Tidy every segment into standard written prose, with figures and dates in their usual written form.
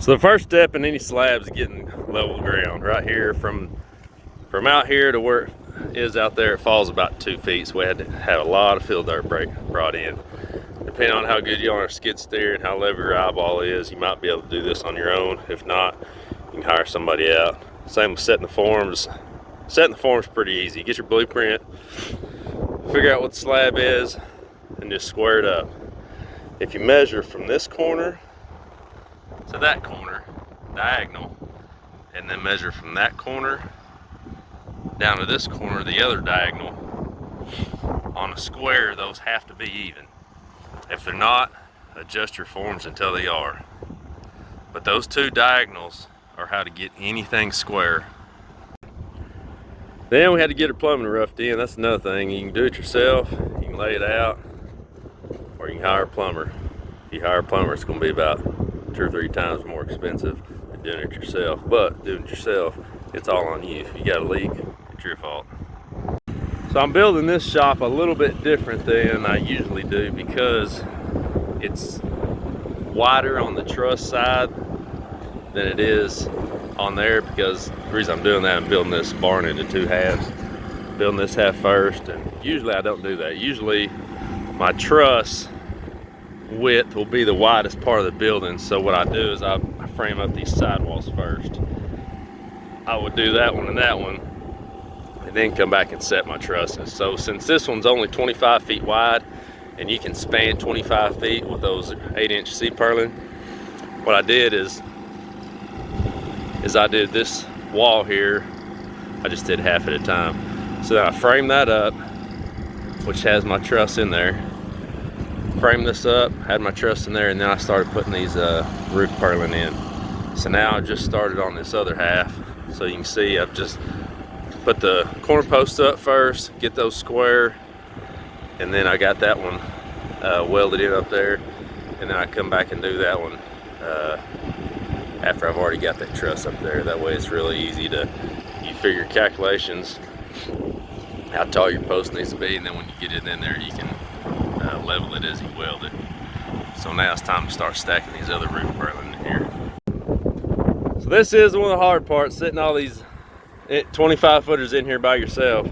So the first step in any slab is getting level ground. Right here, from out here to where it is out there, it falls about 2 feet. So we had to have a lot of fill dirt brought in. Depending on how good you are on a skid steer and how level your eyeball is, you might be able to do this on your own. If not, you can hire somebody out. Same with setting the forms. Setting the forms pretty easy. Get your blueprint, figure out what the slab is, and just square it up. If you measure from this corner to that corner, diagonal, and then measure from that corner down to this corner, the other diagonal, on a square, those have to be even. If they're not, adjust your forms until they are. But those two diagonals are how to get anything square. Then we had to get our plumbing roughed in. That's another thing. You can do it yourself, you can lay it out, or you can hire a plumber. If you hire a plumber, it's going to be about 2 or 3 times more expensive than doing it yourself. But doing it yourself, it's all on you. If you got a leak, it's your fault. So I'm building this shop a little bit different than I usually do because it's wider on the truss side than it is on there, because the reason I'm doing that, I'm building this barn into 2 halves. Building this half first, and usually I don't do that. Usually my truss width will be the widest part of the building, so what I do is I frame up these sidewalls first. I would do that one and that one, and then come back and set my trusses. So since this one's only 25 feet wide and you can span 25 feet with those 8-inch C-purlin, what I did is I did this wall here, I just did half at a time. So then I framed that up, which has my truss in there. Framed this up, had my truss in there, and then I started putting these roof purlin in. So now I just started on this other half. So you can see I've just put the corner posts up first, get those square, and then I got that one welded in up there, and then I come back and do that one after I've already got that truss up there. That way it's really easy to, you figure calculations, how tall your post needs to be, and then when you get it in there, you can level it as you weld it. So now it's time to start stacking these other roof purlin in here. So this is one of the hard parts, setting all these 25 footers in here by yourself.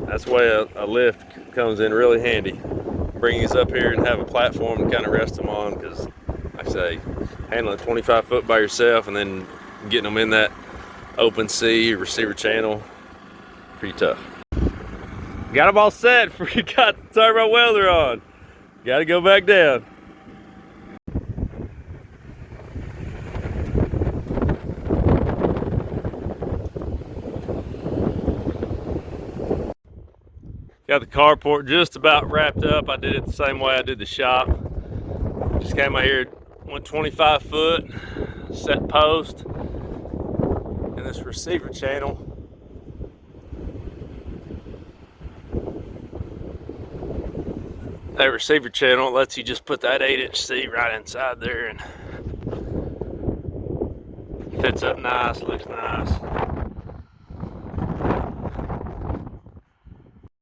That's why a lift comes in really handy. Bring these up here and have a platform to kind of rest them on, because like I say, handling 25 foot by yourself and then getting them in that open sea receiver channel, pretty tough. Got them all set before you got the turbo welder on. Got to go back down. Got the carport just about wrapped up. I did it the same way I did the shop. Just came out here, went 25 foot, set post, and this receiver channel. That receiver channel lets you just put that 8-inch C right inside there, and fits up nice, looks nice.